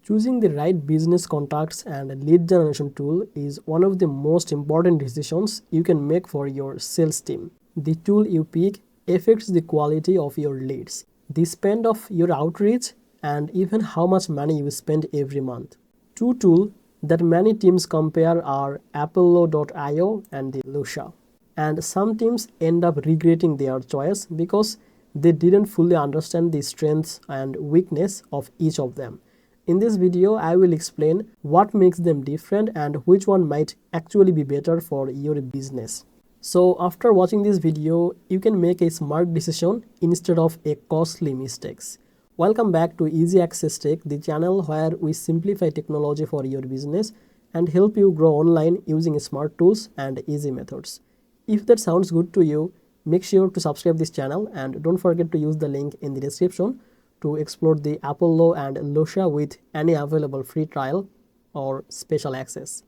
Choosing the right business contacts and lead generation tool is one of the most important decisions you can make for your sales team. The tool you pick affects the quality of your leads, the spend of your outreach, and even how much money you spend every month. Two tools that many teams compare are Apollo.io and the Lusha. And some teams end up regretting their choice because they didn't fully understand the strengths and weakness of each of them. In this video, I will explain what makes them different and which one might actually be better for your business. So after watching this video, you can make a smart decision instead of a costly mistakes. Welcome back to Easy Access Tech, the channel where we simplify technology for your business and help you grow online using smart tools and easy methods. If that sounds good to you, make sure to subscribe this channel and don't forget to use the link in the description to explore the Apollo and Lusha with any available free trial or special access.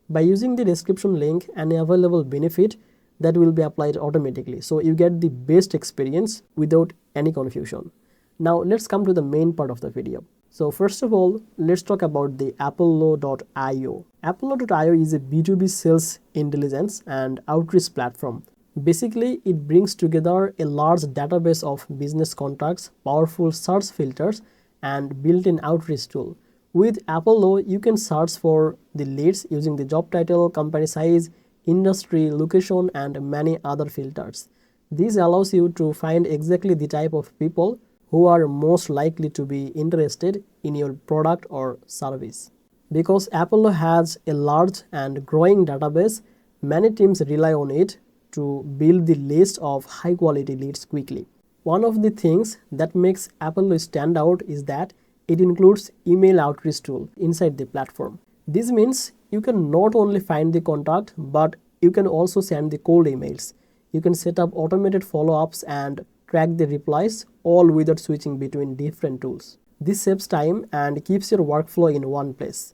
By using the description link, any available benefit that will be applied automatically, so you get the best experience without any confusion. Now let's come to the main part of the video. So first of all, let's talk about the Apollo.io. Apollo.io is a B2B sales intelligence and outreach platform. Basically, it brings together a large database of business contacts, powerful search filters, and built-in outreach tool. With Apollo, you can search for the leads using the job title, company size, industry, location, and many other filters. This allows you to find exactly the type of people who are most likely to be interested in your product or service. Because Apollo has a large and growing database, many teams rely on it to build the list of high quality leads quickly. One of the things that makes Apollo stand out is that it includes email outreach tool inside the platform. This means you can not only find the contact, but you can also send the cold emails. You can set up automated follow-ups and track the replies, all without switching between different tools. This saves time and keeps your workflow in one place.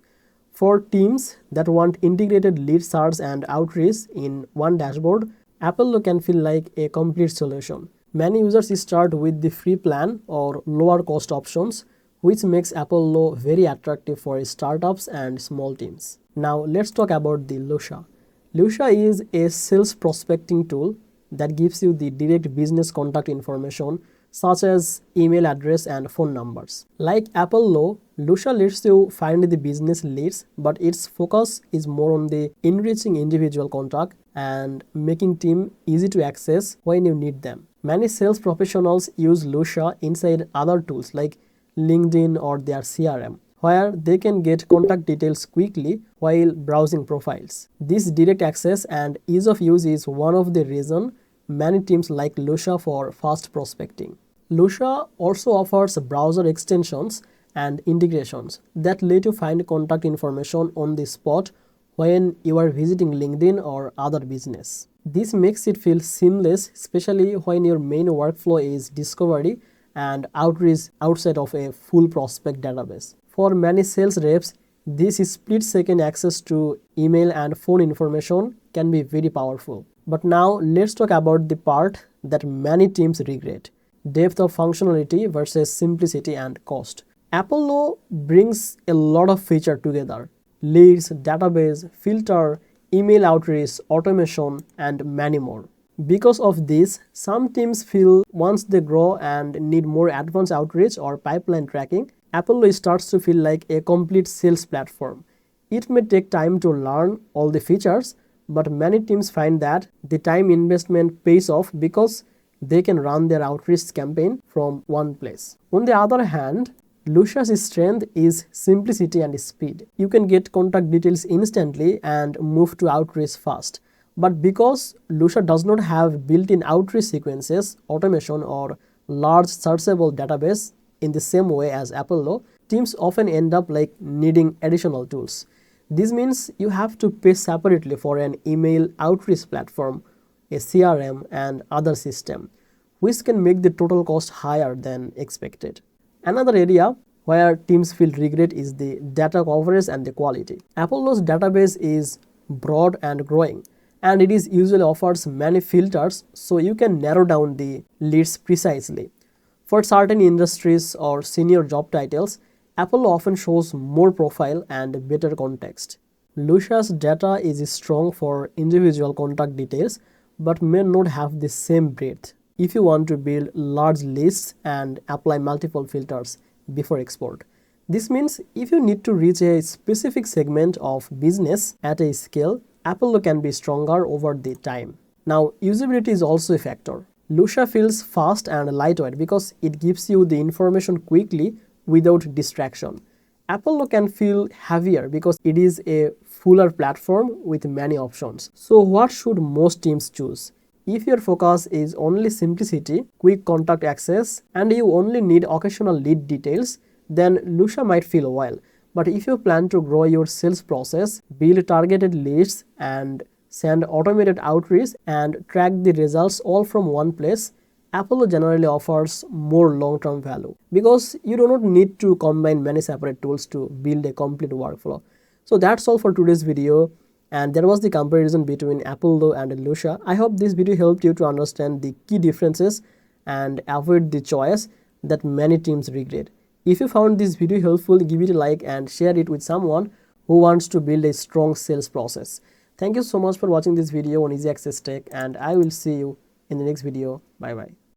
For teams that want integrated lead search and outreach in one dashboard, Apollo can feel like a complete solution. Many users start with the free plan or lower cost options, which makes Apollo very attractive for startups and small teams. Now let's talk about the Lusha. Lusha is a sales prospecting tool that gives you the direct business contact information such as email address and phone numbers. Like Apollo, Lusha lets you find the business leads, but its focus is more on the enriching individual contact and making team easy to access when you need them. Many sales professionals use Lusha inside other tools like LinkedIn or their CRM, where they can get contact details quickly while browsing profiles. This direct access and ease of use is one of the reasons many teams like Lusha for fast prospecting. Lusha also offers browser extensions and integrations that let you find contact information on the spot when you are visiting LinkedIn or other business. This makes it feel seamless, especially when your main workflow is discovery and outreach outside of a full prospect database. For many sales reps, this split-second access to email and phone information can be very powerful. But now let's talk about the part that many teams regret: depth of functionality versus simplicity and cost. Apollo brings a lot of features together: leads, database, filter, email outreach, automation, and many more. Because of this, some teams feel once they grow and need more advanced outreach or pipeline tracking, Apollo starts to feel like a complete sales platform. It may take time to learn all the features, but many teams find that the time investment pays off because they can run their outreach campaign from one place. On the other hand, Lusha's strength is simplicity and speed. You can get contact details instantly and move to outreach fast. But because Lusha does not have built-in outreach sequences, automation, or large searchable database in the same way as Apollo, teams often end up needing additional tools. This means you have to pay separately for an email outreach platform, a CRM, and other system, which can make the total cost higher than expected. Another area where teams feel regret is the data coverage and the quality. Apollo's database is broad and growing, and it is usually offers many filters so you can narrow down the leads precisely. For certain industries or senior job titles, Apple often shows more profile and better context. Lusha's data is strong for individual contact details but may not have the same breadth if you want to build large lists and apply multiple filters before export. This means if you need to reach a specific segment of business at a scale, Apollo can be stronger over the time. Now, usability is also a factor. Lusha feels fast and lightweight because it gives you the information quickly without distraction. Apollo can feel heavier because it is a fuller platform with many options. So what should most teams choose? If your focus is only simplicity, quick contact access, and you only need occasional lead details, then Lusha might feel well. But if you plan to grow your sales process, build targeted leads, and send automated outreach and track the results all from one place, Apollo generally offers more long-term value because you do not need to combine many separate tools to build a complete workflow. So that's all for today's video, and there was the comparison between Apollo and Lusha. I hope this video helped you to understand the key differences and avoid the choice that many teams regret. If you found this video helpful, give it a like and share it with someone who wants to build a strong sales process. Thank you so much for watching this video on Easy Access Tech, and I will see you in the next video. Bye bye.